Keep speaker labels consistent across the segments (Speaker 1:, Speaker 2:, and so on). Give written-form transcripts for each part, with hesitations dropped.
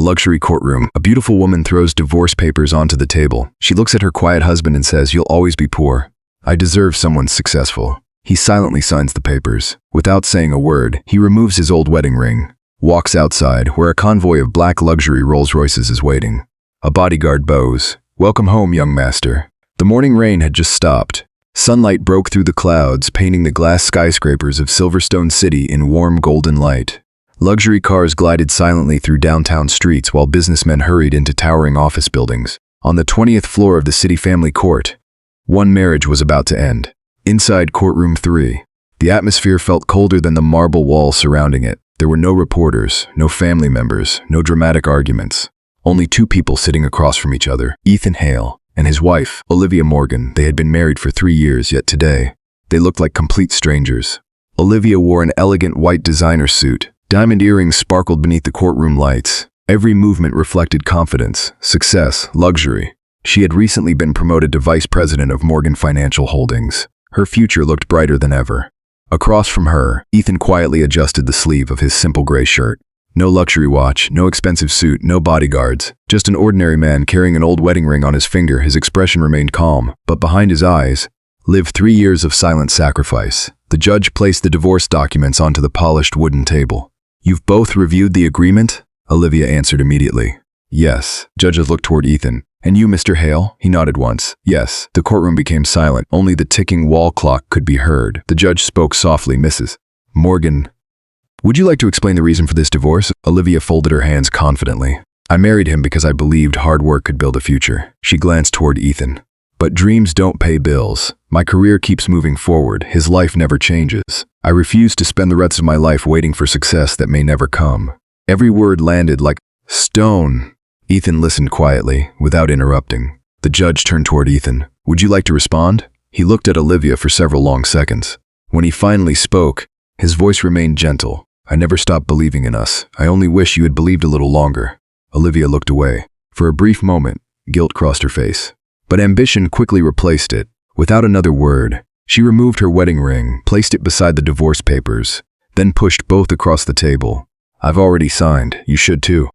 Speaker 1: luxury courtroom, a beautiful woman throws divorce papers onto the table. She looks at her quiet husband and says, "You'll always be poor. I deserve someone successful." He silently signs the papers. Without saying a word, he removes his old wedding ring, walks outside, where a convoy of black luxury Rolls Royces is waiting. A bodyguard bows. "Welcome home, young master." The morning rain had just stopped. Sunlight broke through the clouds, painting the glass skyscrapers of Silverstone City in warm golden light. Luxury cars glided silently through downtown streets while businessmen hurried into towering office buildings. On the 20th floor of the city family court, one marriage was about to end. Inside courtroom 3, the atmosphere felt colder than the marble walls surrounding it. There were no reporters, no family members, no dramatic arguments. Only two people sitting across from each other, Ethan Hale and his wife, Olivia Morgan. They had been married for 3 years, yet today, they looked like complete strangers. Olivia wore an elegant white designer suit. Diamond earrings sparkled beneath the courtroom lights. Every movement reflected confidence, success, luxury. She had recently been promoted to vice president of Morgan Financial Holdings. Her future looked brighter than ever. Across from her, Ethan quietly adjusted the sleeve of his simple gray shirt. No luxury watch, no expensive suit, no bodyguards. Just an ordinary man carrying an old wedding ring on his finger. His expression remained calm, but behind his eyes lived 3 years of silent sacrifice. The judge placed the divorce documents onto the polished wooden table. "You've both reviewed the agreement?" Olivia answered immediately. "Yes." Judges looked toward Ethan. "And you, Mr. Hale?" He nodded once. "Yes." The courtroom became silent. Only the ticking wall clock could be heard. The judge spoke softly. "Mrs. Morgan, would you like to explain the reason for this divorce?" Olivia folded her hands confidently. "I married him because I believed hard work could build a future." She glanced toward Ethan. "But dreams don't pay bills. My career keeps moving forward. His life never changes. I refuse to spend the rest of my life waiting for success that may never come." Every word landed like stone. Ethan listened quietly, without interrupting. The judge turned toward Ethan. "Would you like to respond?" He looked at Olivia for several long seconds. When he finally spoke, his voice remained gentle. "I never stopped believing in us. I only wish you had believed a little longer." Olivia looked away. For a brief moment, guilt crossed her face. But ambition quickly replaced it. Without another word, she removed her wedding ring, placed it beside the divorce papers, then pushed both across the table. "I've already signed. You should too."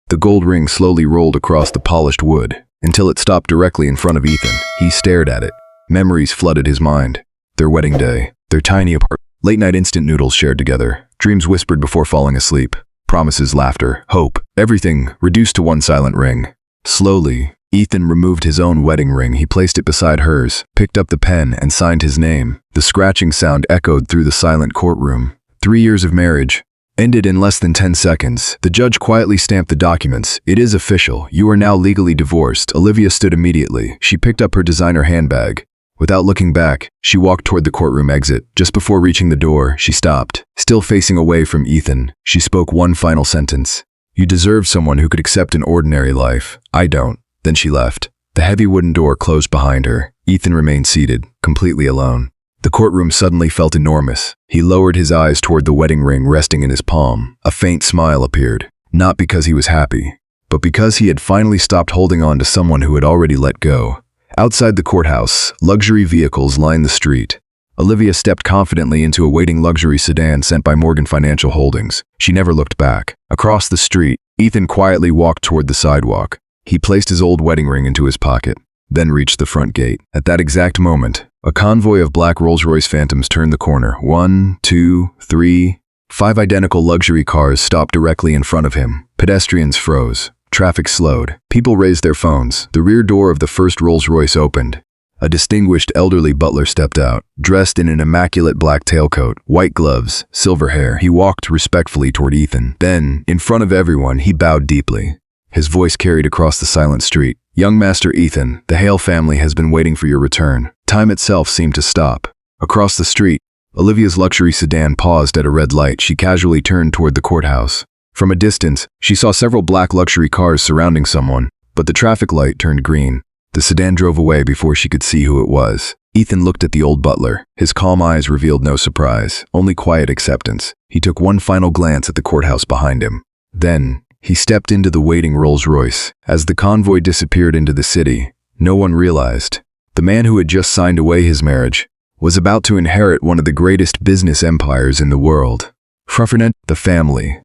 Speaker 1: The gold ring slowly rolled across the polished wood, until it stopped directly in front of Ethan. He stared at it. Memories flooded his mind. Their wedding day, their tiny apartment, late-night instant noodles shared together, dreams whispered before falling asleep, promises, laughter, hope, everything reduced to one silent ring. Slowly, Ethan removed his own wedding ring. He placed it beside hers, picked up the pen, and signed his name. The scratching sound echoed through the silent courtroom. 3 years of marriage ended in less than 10 seconds. The judge quietly stamped the documents. "It is official. You are now legally divorced." Olivia stood immediately. She picked up her designer handbag. Without looking back, she walked toward the courtroom exit. Just before reaching the door, she stopped. Still facing away from Ethan, she spoke one final sentence. "You deserve someone who could accept an ordinary life. I don't." Then she left. The heavy wooden door closed behind her. Ethan remained seated, completely alone. The courtroom suddenly felt enormous. He lowered his eyes toward the wedding ring resting in his palm. A faint smile appeared, not because he was happy, but because he had finally stopped holding on to someone who had already let go. Outside the courthouse, luxury vehicles lined the street. Olivia stepped confidently into a waiting luxury sedan sent by Morgan Financial Holdings. She never looked back. Across the street, Ethan quietly walked toward the sidewalk. He placed his old wedding ring into his pocket, then reached the front gate. At that exact moment, a convoy of black Rolls-Royce Phantoms turned the corner. 1, 2, 3, 5 identical luxury cars stopped directly in front of him. Pedestrians froze. Traffic slowed. People raised their phones. The rear door of the first Rolls-Royce opened. A distinguished elderly butler stepped out, dressed in an immaculate black tailcoat, white gloves, silver hair. He walked respectfully toward Ethan. Then, in front of everyone, he bowed deeply. His voice carried across the silent street. "Young Master Ethan, the Hale family has been waiting for your return." Time itself seemed to stop. Across the street, Olivia's luxury sedan paused at a red light. She casually turned toward the courthouse. From a distance, she saw several black luxury cars surrounding someone, but the traffic light turned green. The sedan drove away before she could see who it was. Ethan looked at the old butler. His calm eyes revealed no surprise, only quiet acceptance. He took one final glance at the courthouse behind him. Then, he stepped into the waiting Rolls-Royce. As the convoy disappeared into the city, no one realized the man who had just signed away his marriage was about to inherit one of the greatest business empires in the world. The family.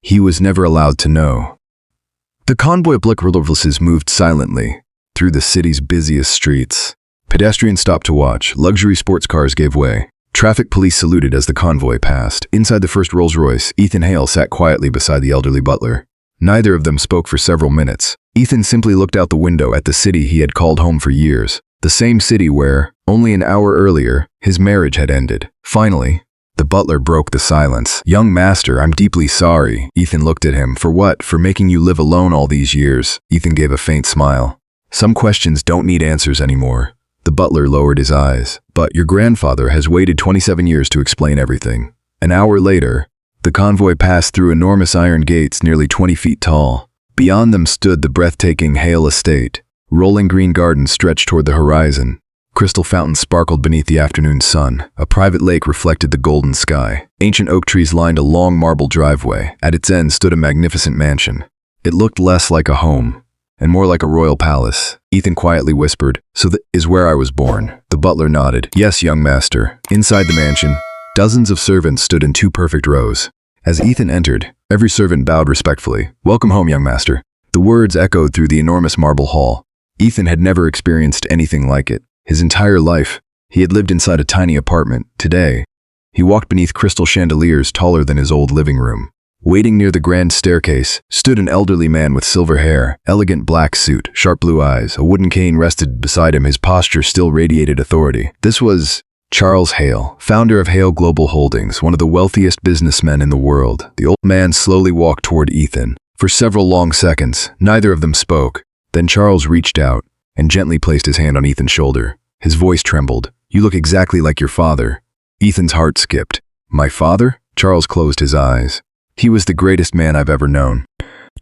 Speaker 1: He was never allowed to know. The convoy of black rollers moved silently through the city's busiest streets. Pedestrians stopped to watch. Luxury sports cars gave way. Traffic police saluted as the convoy passed. Inside the first Rolls-Royce, Ethan Hale sat quietly beside the elderly butler. Neither of them spoke for several minutes. Ethan simply looked out the window at the city he had called home for years. The same city where, only an hour earlier, his marriage had ended. Finally, the butler broke the silence. "Young master, I'm deeply sorry." Ethan looked at him. "For what? For making you live alone all these years?" Ethan gave a faint smile. "Some questions don't need answers anymore." The butler lowered his eyes. "But your grandfather has waited 27 years to explain everything." An hour later, the convoy passed through enormous iron gates nearly 20 feet tall. Beyond them stood the breathtaking Hale estate. Rolling green gardens stretched toward the horizon. Crystal fountains sparkled beneath the afternoon sun. A private lake reflected the golden sky. Ancient oak trees lined a long marble driveway. At its end stood a magnificent mansion. It looked less like a home and more like a royal palace. Ethan quietly whispered, "So that is where I was born." The butler nodded. "Yes, young master." Inside the mansion, dozens of servants stood in two perfect rows. As Ethan entered, every servant bowed respectfully. "Welcome home, young master." The words echoed through the enormous marble hall. Ethan had never experienced anything like it. His entire life, he had lived inside a tiny apartment. Today, he walked beneath crystal chandeliers taller than his old living room. Waiting near the grand staircase stood an elderly man with silver hair, elegant black suit, sharp blue eyes. A wooden cane rested beside him. His posture still radiated authority. This was Charles Hale, founder of Hale Global Holdings, one of the wealthiest businessmen in the world. The old man slowly walked toward Ethan. For several long seconds, neither of them spoke. Then Charles reached out and gently placed his hand on Ethan's shoulder. His voice trembled. "You look exactly like your father." Ethan's heart skipped. "My father?" Charles closed his eyes. "He was the greatest man I've ever known."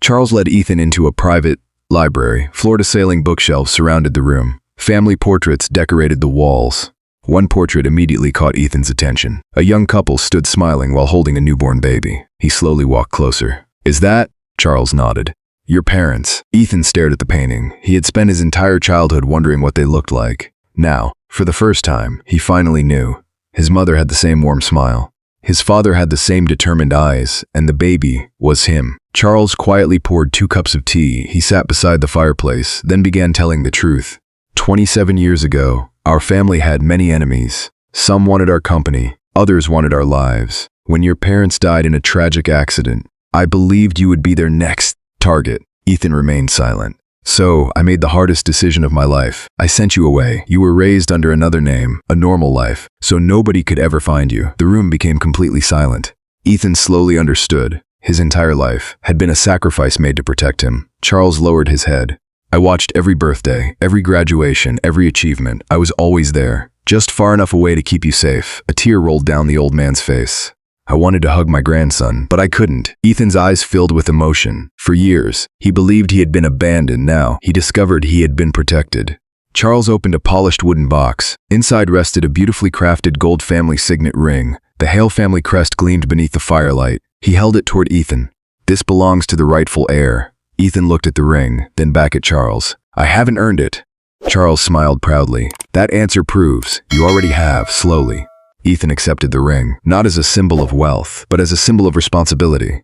Speaker 1: Charles led Ethan into a private library. Floor-to-ceiling bookshelves surrounded the room. Family portraits decorated the walls. One portrait immediately caught Ethan's attention. A young couple stood smiling while holding a newborn baby. He slowly walked closer. "Is that?" Charles nodded. "Your parents." Ethan stared at the painting. He had spent his entire childhood wondering what they looked like. Now, for the first time, he finally knew. His mother had the same warm smile. His father had the same determined eyes, and the baby was him. Charles quietly poured 2 cups of tea. He sat beside the fireplace, then began telling the truth. 27 years ago, our family had many enemies. Some wanted our company, others wanted our lives. When your parents died in a tragic accident, I believed you would be their next target. Ethan remained silent. "So, I made the hardest decision of my life. I sent you away. You were raised under another name, a normal life, so nobody could ever find you." The room became completely silent. Ethan slowly understood. His entire life had been a sacrifice made to protect him. Charles lowered his head. "I watched every birthday, every graduation, every achievement. I was always there, just far enough away to keep you safe." A tear rolled down the old man's face. "I wanted to hug my grandson, but I couldn't." Ethan's eyes filled with emotion. For years, he believed he had been abandoned. Now, he discovered he had been protected. Charles opened a polished wooden box. Inside rested a beautifully crafted gold family signet ring. The Hale family crest gleamed beneath the firelight. He held it toward Ethan. "This belongs to the rightful heir." Ethan looked at the ring, then back at Charles. "I haven't earned it." Charles smiled proudly. "That answer proves you already have." Slowly, Ethan accepted the ring, not as a symbol of wealth, but as a symbol of responsibility.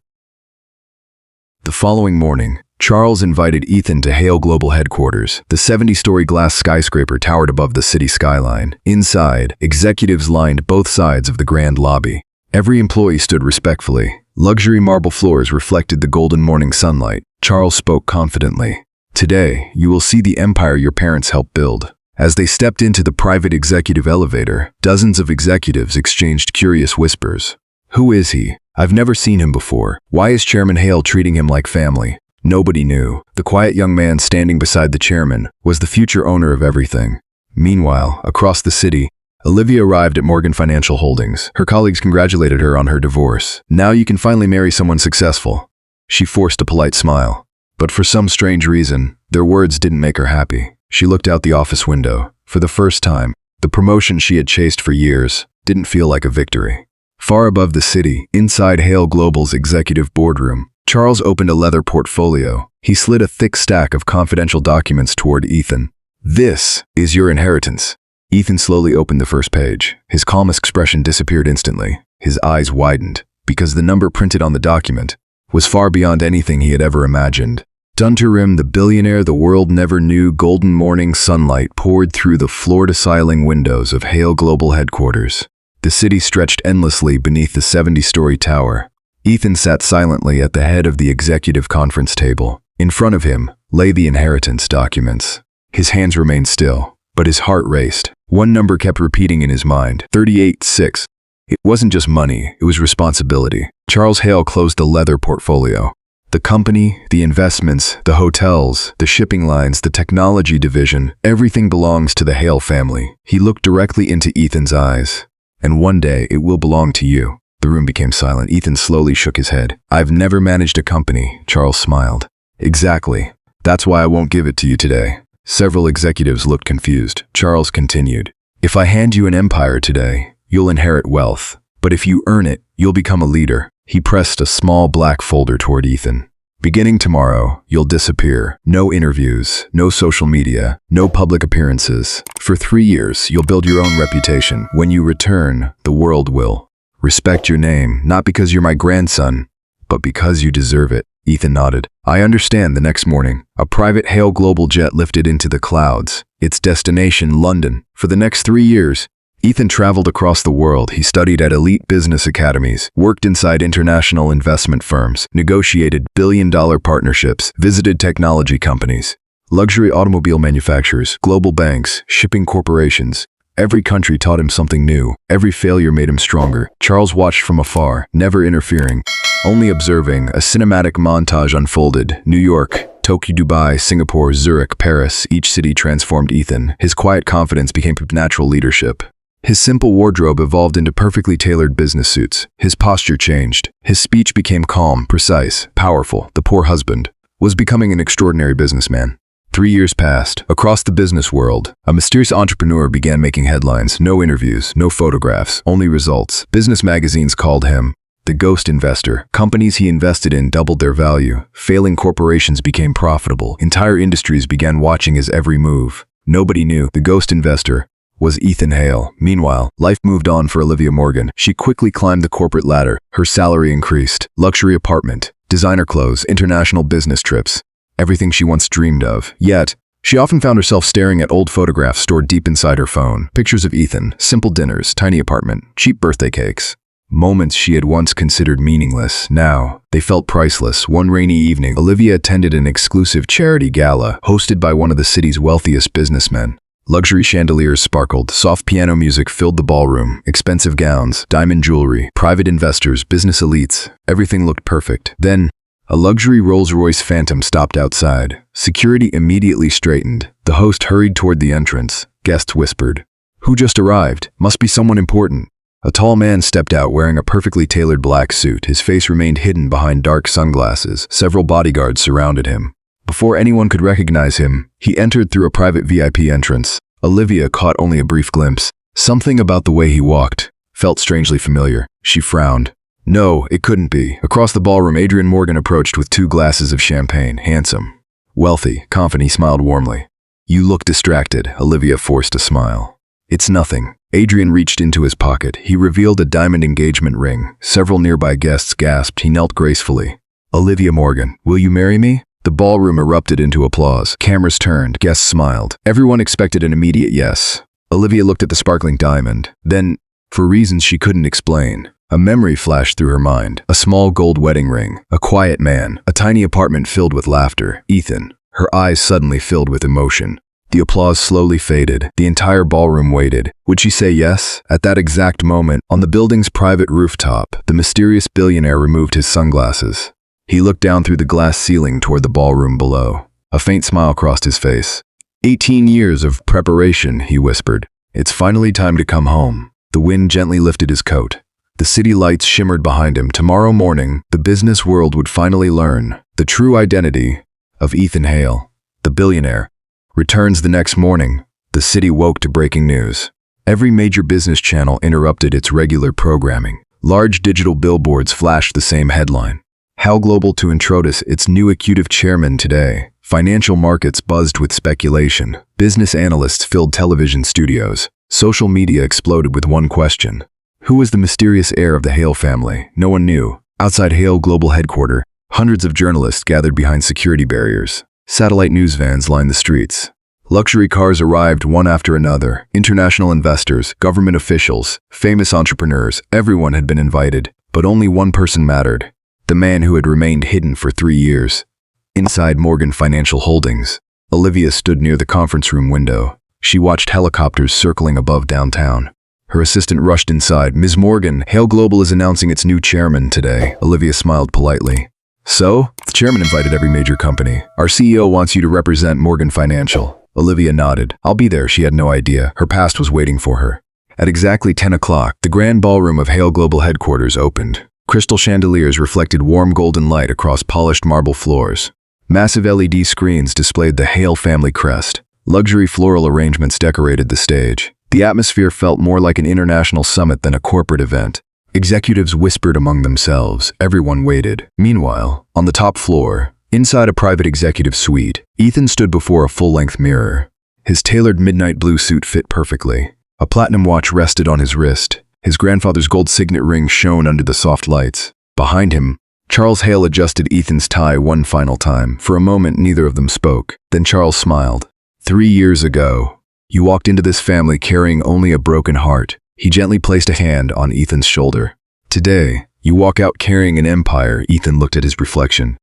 Speaker 1: The following morning, Charles invited Ethan to Hale Global Headquarters. The 70-story glass skyscraper towered above the city skyline. Inside, executives lined both sides of the grand lobby. Every employee stood respectfully. Luxury marble floors reflected the golden morning sunlight. Charles spoke confidently. "Today, you will see the empire your parents helped build." As they stepped into the private executive elevator, dozens of executives exchanged curious whispers. "Who is he? I've never seen him before. Why is Chairman Hale treating him like family?" Nobody knew. The quiet young man standing beside the chairman was the future owner of everything. Meanwhile, across the city, Olivia arrived at Morgan Financial Holdings. Her colleagues congratulated her on her divorce. "Now you can finally marry someone successful." She forced a polite smile. But for some strange reason, their words didn't make her happy. She looked out the office window. For the first time, the promotion she had chased for years didn't feel like a victory. Far above the city, inside Hale Global's executive boardroom, Charles opened a leather portfolio. He slid a thick stack of confidential documents toward Ethan. "This is your inheritance." Ethan slowly opened the first page. His calm expression disappeared instantly. His eyes widened, because the number printed on the document was far beyond anything he had ever imagined. Dunterim, the billionaire the world never knew. Golden morning sunlight poured through the floor-to-ceiling windows of Hale Global headquarters. The city stretched endlessly beneath the 70-story tower. Ethan sat silently at the head of the executive conference table. In front of him lay the inheritance documents. His hands remained still, but his heart raced. One number kept repeating in his mind, 38-6. It wasn't just money, it was responsibility. Charles Hale closed the leather portfolio. The company, the investments, the hotels, the shipping lines, the technology division, everything belongs to the Hale family. He looked directly into Ethan's eyes. And one day, it will belong to you. The room became silent. Ethan slowly shook his head. I've never managed a company, Charles smiled. Exactly. That's why I won't give it to you today. Several executives looked confused. Charles continued. If I hand you an empire today, you'll inherit wealth. But if you earn it, you'll become a leader. He pressed a small black folder toward Ethan. Beginning tomorrow, you'll disappear. No interviews, no social media, no public appearances. For 3 years, you'll build your own reputation. When you return, the world will respect your name, not because you're my grandson, but because you deserve it. Ethan nodded. I understand. The next morning, a private Hale Global jet lifted into the clouds. Its destination, London. For the next 3 years, Ethan traveled across the world. He studied at elite business academies, worked inside international investment firms, negotiated billion-dollar partnerships, visited technology companies, luxury automobile manufacturers, global banks, shipping corporations. Every country taught him something new. Every failure made him stronger. Charles watched from afar, never interfering, only observing. A cinematic montage unfolded. New York, Tokyo, Dubai, Singapore, Zurich, Paris. Each city transformed Ethan. His quiet confidence became natural leadership. His simple wardrobe evolved into perfectly tailored business suits. His posture changed. His speech became calm, precise, powerful. The poor husband was becoming an extraordinary businessman. 3 years passed. Across the business world, a mysterious entrepreneur began making headlines. No interviews, no photographs, only results. Business magazines called him the ghost investor. Companies he invested in doubled their value. Failing corporations became profitable. Entire industries began watching his every move. Nobody knew the ghost investor was Ethan Hale. Meanwhile, life moved on for Olivia Morgan. She quickly climbed the corporate ladder. Her salary increased. Luxury apartment, designer clothes, international business trips. Everything she once dreamed of. Yet, she often found herself staring at old photographs stored deep inside her phone. Pictures of Ethan, simple dinners, tiny apartment, cheap birthday cakes. Moments she had once considered meaningless. Now, they felt priceless. One rainy evening, Olivia attended an exclusive charity gala hosted by one of the city's wealthiest businessmen. Luxury chandeliers sparkled, soft piano music filled the ballroom, expensive gowns, diamond jewelry, private investors, business elites. Everything looked perfect. Then, a luxury Rolls-Royce Phantom stopped outside. Security immediately straightened. The host hurried toward the entrance. Guests whispered, "Who just arrived? Must be someone important." A tall man stepped out wearing a perfectly tailored black suit. His face remained hidden behind dark sunglasses. Several bodyguards surrounded him. Before anyone could recognize him, he entered through a private VIP entrance. Olivia caught only a brief glimpse. Something about the way he walked felt strangely familiar. She frowned. No, it couldn't be. Across the ballroom, Adrian Morgan approached with 2 glasses of champagne. Handsome, wealthy, confident, he smiled warmly. You look distracted. Olivia forced a smile. It's nothing. Adrian reached into his pocket. He revealed a diamond engagement ring. Several nearby guests gasped. He knelt gracefully. Olivia Morgan, will you marry me? The ballroom erupted into applause. Cameras turned. Guests smiled. Everyone expected an immediate yes. Olivia looked at the sparkling diamond. Then, for reasons she couldn't explain, a memory flashed through her mind. A small gold wedding ring. A quiet man. A tiny apartment filled with laughter. Ethan. Her eyes suddenly filled with emotion. The applause slowly faded. The entire ballroom waited. Would she say yes? At that exact moment, on the building's private rooftop, the mysterious billionaire removed his sunglasses. He looked down through the glass ceiling toward the ballroom below. A faint smile crossed his face. 18 years of preparation, he whispered. It's finally time to come home. The wind gently lifted his coat. The city lights shimmered behind him. Tomorrow morning, the business world would finally learn the true identity of Ethan Hale. The billionaire returns the next morning. The city woke to breaking news. Every major business channel interrupted its regular programming. Large digital billboards flashed the same headline. Hale Global to introduce its new executive chairman today. Financial markets buzzed with speculation. Business analysts filled television studios. Social media exploded with one question. Who was the mysterious heir of the Hale family? No one knew. Outside Hale Global headquarters, Hundreds of journalists gathered behind security barriers. Satellite news vans lined the streets. Luxury cars arrived one after another. International investors, government officials, famous entrepreneurs, everyone had been invited. But only one person mattered. The man who had remained hidden for 3 years. Inside Morgan Financial Holdings, Olivia stood near the conference room window. She watched helicopters circling above downtown. Her assistant rushed inside. "Ms. Morgan, Hale Global is announcing its new chairman today." Olivia smiled politely. "So? The chairman invited every major company. Our CEO wants you to represent Morgan Financial." Olivia nodded. "I'll be there." She had no idea. Her past was waiting for her. At exactly 10 o'clock, the grand ballroom of Hale Global headquarters opened. Crystal chandeliers reflected warm golden light across polished marble floors. Massive LED screens displayed the Hale family crest. Luxury floral arrangements decorated the stage. The atmosphere felt more like an international summit than a corporate event. Executives whispered among themselves. Everyone waited. Meanwhile, on the top floor, inside a private executive suite, Ethan stood before a full-length mirror. His tailored midnight blue suit fit perfectly. A platinum watch rested on his wrist. His grandfather's gold signet ring shone under the soft lights. Behind him, Charles Hale adjusted Ethan's tie one final time. For a moment, neither of them spoke. Then Charles smiled. 3 years ago, you walked into this family carrying only a broken heart. He gently placed a hand on Ethan's shoulder. Today, you walk out carrying an empire. Ethan looked at his reflection.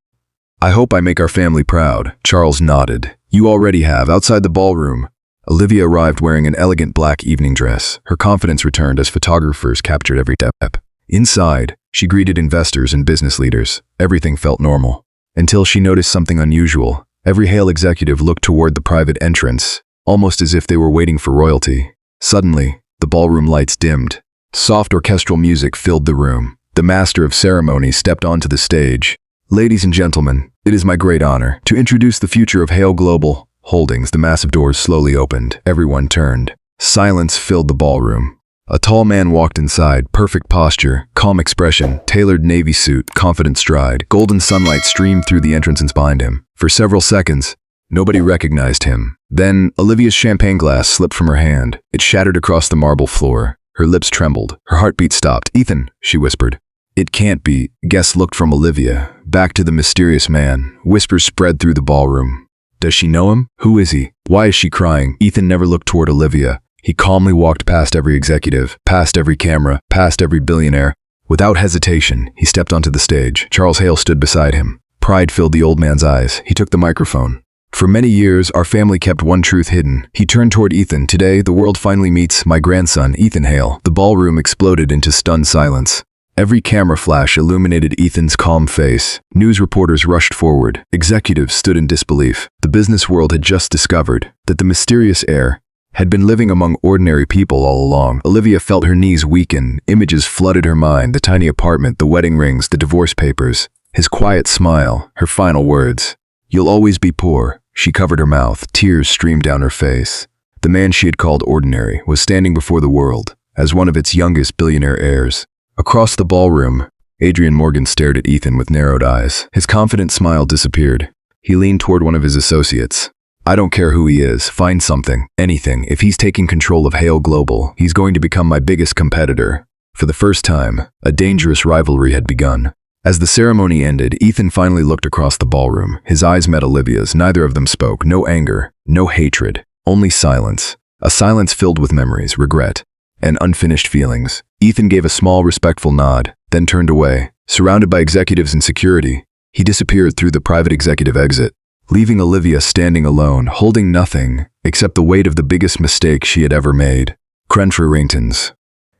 Speaker 1: "I hope I make our family proud." Charles nodded. "You already have." Outside the ballroom, Olivia arrived wearing an elegant black evening dress. Her confidence returned as photographers captured every step. Inside, she greeted investors and business leaders. Everything felt normal. Until she noticed something unusual. Every Hale executive looked toward the private entrance, almost as if they were waiting for royalty. Suddenly, the ballroom lights dimmed. Soft orchestral music filled the room. The master of ceremonies stepped onto the stage. "Ladies and gentlemen, it is my great honor to introduce the future of Hale Global Holdings." The massive doors slowly opened. Everyone turned. Silence filled the ballroom. A tall man walked inside, perfect posture, calm expression, tailored navy suit, confident stride. Golden sunlight streamed through the entrance behind him. For several seconds, nobody recognized him. Then, Olivia's champagne glass slipped from her hand. It shattered across the marble floor. Her lips trembled. Her heartbeat stopped. "Ethan," she whispered. "It can't be." Guests looked from Olivia, back to the mysterious man. Whispers spread through the ballroom. Does she know him? Who is he? Why is she crying? Ethan never looked toward Olivia. He calmly walked past every executive, past every camera, past every billionaire. Without hesitation, he stepped onto the stage. Charles Hale stood beside him. Pride filled the old man's eyes. He took the microphone. "For many years, our family kept one truth hidden." He turned toward Ethan. "Today, the world finally meets my grandson, Ethan Hale." The ballroom exploded into stunned silence. Every camera flash illuminated Ethan's calm face. News reporters rushed forward. Executives stood in disbelief. The business world had just discovered that the mysterious heir had been living among ordinary people all along. Olivia felt her knees weaken. Images flooded her mind. The tiny apartment, the wedding rings, the divorce papers. His quiet smile, her final words. "You'll always be poor." She covered her mouth. Tears streamed down her face. The man she had called ordinary was standing before the world as one of its youngest billionaire heirs. Across the ballroom, Adrian Morgan stared at Ethan with narrowed eyes. His confident smile disappeared. He leaned toward one of his associates. "I don't care who he is. Find something. Anything. If he's taking control of Hale Global, he's going to become my biggest competitor." For the first time, a dangerous rivalry had begun. As the ceremony ended, Ethan finally looked across the ballroom. His eyes met Olivia's. Neither of them spoke. No anger, no hatred, only silence. A silence filled with memories, regret, and unfinished feelings. Ethan gave a small, respectful nod, then turned away. Surrounded by executives and security, he disappeared through the private executive exit, leaving Olivia standing alone, holding nothing except the weight of the biggest mistake she had ever made. Crenfrentons.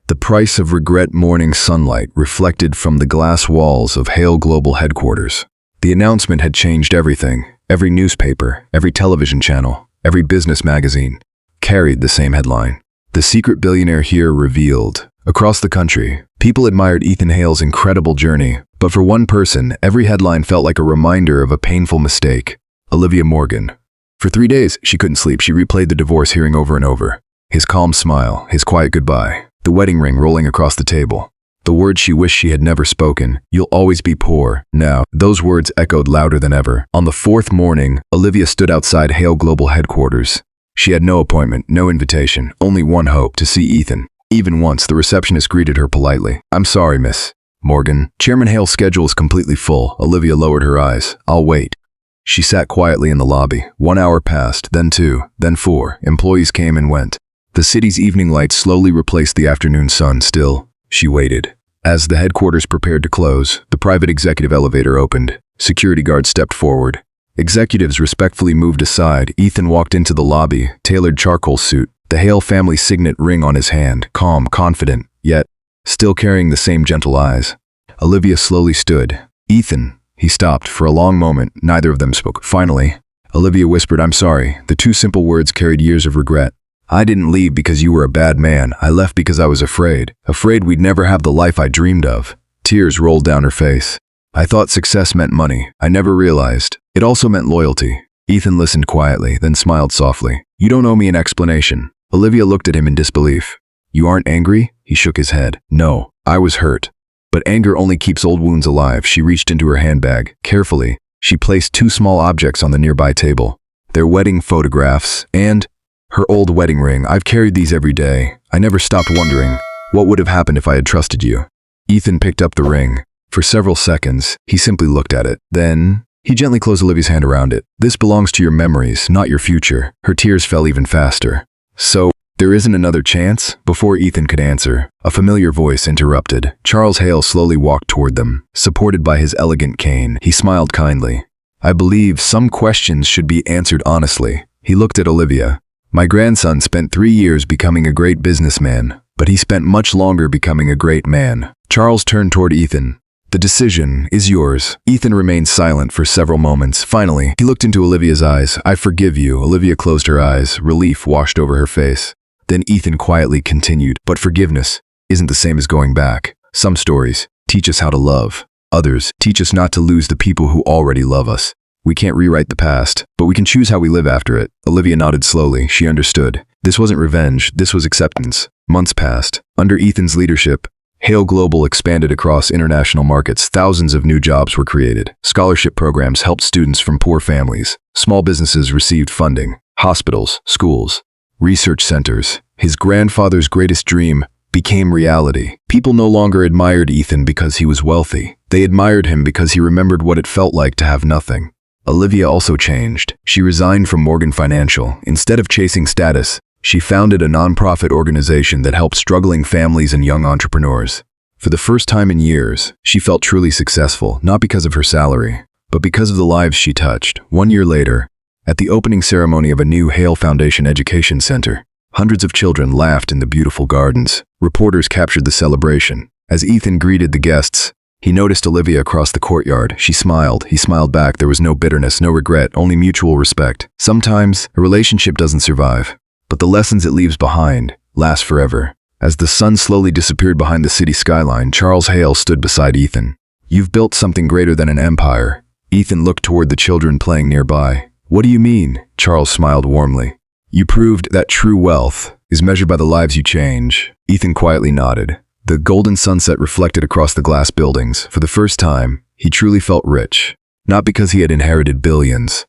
Speaker 1: The price of regret. Morning sunlight reflected from the glass walls of Hale Global headquarters. The announcement had changed everything. Every newspaper, every television channel, every business magazine carried the same headline. "The secret billionaire here revealed." Across the country, people admired Ethan Hale's incredible journey, but for one person, every headline felt like a reminder of a painful mistake. Olivia Morgan. For 3 days, she couldn't sleep. She replayed the divorce hearing over and over. His calm smile, his quiet goodbye, the wedding ring rolling across the table. The words she wished she had never spoken. "You'll always be poor." Now, those words echoed louder than ever. On the 4th morning, Olivia stood outside Hale Global headquarters. She had no appointment, no invitation, only one hope: to see Ethan. Even once, the receptionist greeted her politely. "I'm sorry, miss. Morgan. Chairman Hale's schedule is completely full. Olivia lowered her eyes. I'll wait. She sat quietly in the lobby. 1 hour passed, then 2, then 4. Employees came and went. The city's evening lights slowly replaced the afternoon sun. Still, she waited. As the headquarters prepared to close, the private executive elevator opened. Security guards stepped forward. Executives respectfully moved aside. Ethan walked into the lobby, tailored charcoal suit, the Hale family signet ring on his hand, calm, confident, yet still carrying the same gentle eyes. Olivia slowly stood. Ethan. He stopped. For a long moment, neither of them spoke. Finally, Olivia whispered, I'm sorry. The 2 simple words carried years of regret. I didn't leave because you were a bad man. I left because I was afraid. Afraid we'd never have the life I dreamed of. Tears rolled down her face. I thought success meant money. I never realized. It also meant loyalty. Ethan listened quietly, then smiled softly. You don't owe me an explanation. Olivia looked at him in disbelief. You aren't angry? He shook his head. No, I was hurt. But anger only keeps old wounds alive. She reached into her handbag. Carefully, she placed 2 small objects on the nearby table. Their wedding photographs and her old wedding ring. I've carried these every day. I never stopped wondering, what would have happened if I had trusted you? Ethan picked up the ring. For several seconds, he simply looked at it. Then, he gently closed Olivia's hand around it. This belongs to your memories, not your future. Her tears fell even faster. So, there isn't another chance? Before Ethan could answer, a familiar voice interrupted. Charles Hale slowly walked toward them, supported by his elegant cane. He smiled kindly. I believe some questions should be answered honestly. He looked at Olivia. My grandson spent 3 years becoming a great businessman, but he spent much longer becoming a great man. Charles turned toward Ethan. The decision is yours. Ethan remained silent for several moments. Finally, he looked into Olivia's eyes. I forgive you. Olivia closed her eyes. Relief washed over her face. Then Ethan quietly continued, but forgiveness isn't the same as going back. Some stories teach us how to love. Others teach us not to lose the people who already love us. We can't rewrite the past, but we can choose how we live after it. Olivia nodded slowly. She understood. This wasn't revenge. This was acceptance. Months passed. Under Ethan's leadership, Hale Global expanded across international markets. Thousands of new jobs were created. Scholarship programs helped students from poor families. Small businesses received funding. Hospitals, schools, research centers. His grandfather's greatest dream became reality. People no longer admired Ethan because he was wealthy. They admired him because he remembered what it felt like to have nothing. Olivia also changed. She resigned from Morgan Financial. Instead of chasing status, she founded a nonprofit organization that helped struggling families and young entrepreneurs. For the first time in years, she felt truly successful, not because of her salary, but because of the lives she touched. 1 year later, at the opening ceremony of a new Hale Foundation Education Center, hundreds of children laughed in the beautiful gardens. Reporters captured the celebration. As Ethan greeted the guests, he noticed Olivia across the courtyard. She smiled. He smiled back. There was no bitterness, no regret, only mutual respect. Sometimes, a relationship doesn't survive, but the lessons it leaves behind last forever. As the sun slowly disappeared behind the city skyline, Charles Hale stood beside Ethan. You've built something greater than an empire. Ethan looked toward the children playing nearby. What do you mean? Charles smiled warmly. You proved that true wealth is measured by the lives you change. Ethan quietly nodded. The golden sunset reflected across the glass buildings. For the first time, he truly felt rich. Not because he had inherited billions,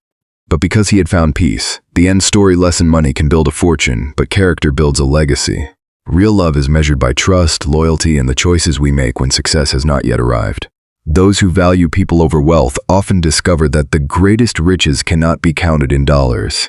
Speaker 1: but because he had found peace. The end story lesson: money can build a fortune, but character builds a legacy. Real love is measured by trust, loyalty, and the choices we make when success has not yet arrived. Those who value people over wealth often discover that the greatest riches cannot be counted in dollars.